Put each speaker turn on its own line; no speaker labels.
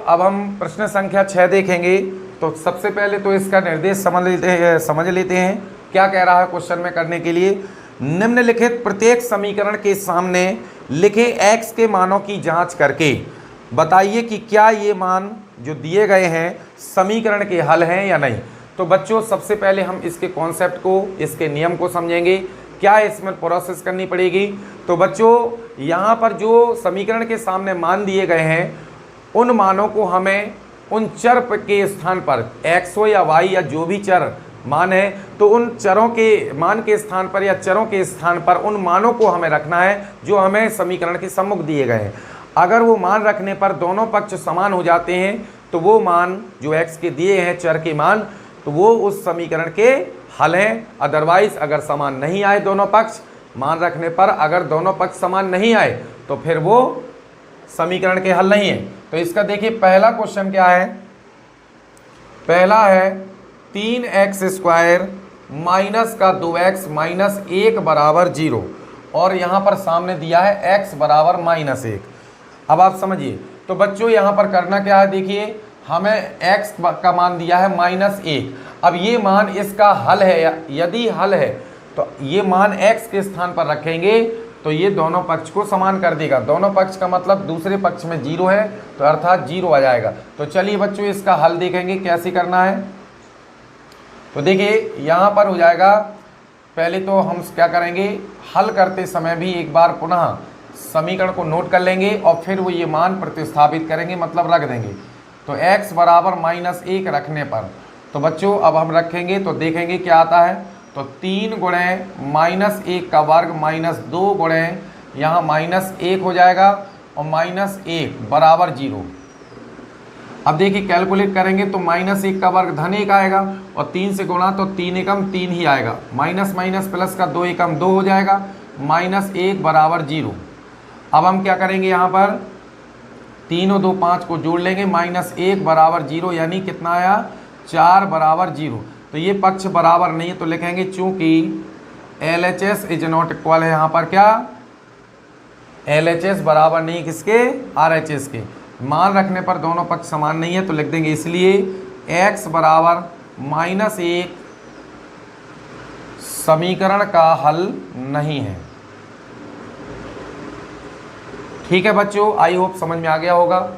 अब हम प्रश्न संख्या 6 देखेंगे। तो सबसे पहले तो इसका निर्देश समझ लेते हैं क्या कह रहा है क्वेश्चन में करने के लिए। निम्नलिखित प्रत्येक समीकरण के सामने लिखे x के मानों की जांच करके बताइए कि क्या ये मान जो दिए गए हैं समीकरण के हल हैं या नहीं। तो बच्चों सबसे पहले हम इसके कॉन्सेप्ट को, इसके नियम को समझेंगे, क्या इसमें प्रोसेस करनी पड़ेगी। तो बच्चों यहाँ पर जो समीकरण के सामने मान दिए गए हैं उन मानों को हमें उन चर के स्थान पर x हो या y या जो भी चर मान है तो उन चरों के मान के स्थान पर या चरों के स्थान पर उन मानों को हमें रखना है जो हमें समीकरण के सम्मुख दिए गए हैं। अगर वो मान रखने पर दोनों पक्ष समान हो जाते हैं तो वो मान जो x के दिए हैं चर के मान, तो वो उस समीकरण के हल हैं। अदरवाइज अगर समान नहीं आए दोनों पक्ष, मान रखने पर अगर दोनों पक्ष समान नहीं आए तो फिर वो समीकरण के हल नहीं है। तो इसका देखिए पहला क्वेश्चन क्या है। पहला है 3x² माइनस का 2x माइनस 1 बराबर 0 और यहाँ पर सामने दिया है x बराबर -1। अब आप समझिए तो बच्चों यहाँ पर करना क्या है, देखिए हमें x का मान दिया है -1। अब ये मान इसका हल है, यदि हल है तो ये मान x के स्थान पर रखेंगे तो ये दोनों पक्ष को समान कर देगा। दोनों पक्ष का मतलब दूसरे पक्ष में 0 है तो अर्थात 0 आ जाएगा। तो चलिए बच्चों इसका हल देखेंगे कैसे करना है। तो देखिए यहाँ पर हो जाएगा, पहले तो हम क्या करेंगे, हल करते समय भी एक बार पुनः समीकरण को नोट कर लेंगे और फिर वो ये मान प्रतिस्थापित करेंगे, मतलब रख देंगे। तो x बराबर -1 रखने पर तो बच्चों अब हम रखेंगे तो देखेंगे क्या आता है। तो 3 गुणे -1 का वर्ग -2 गुणे यहाँ -1 हो जाएगा और -1 बराबर 0। अब देखिए कैलकुलेट करेंगे तो -1 का वर्ग (1) आएगा और 3 से गुणा तो 3 एकम 3 ही आएगा, माइनस माइनस प्लस का 2 एकम 2 हो जाएगा, -1 बराबर 0। अब हम क्या करेंगे, यहाँ पर 3 और 2 5 को जोड़ लेंगे, -1 बराबर 0 यानी कितना आया 4 बराबर 0। तो ये पक्ष बराबर नहीं है तो लिखेंगे चूंकि LHS इज नॉट इक्वल है, यहाँ पर क्या LHS बराबर नहीं किसके, RHS के। मान रखने पर दोनों पक्ष समान नहीं है तो लिख देंगे इसलिए x बराबर -1 समीकरण का हल नहीं है। ठीक है बच्चों, आई होप समझ में आ गया होगा।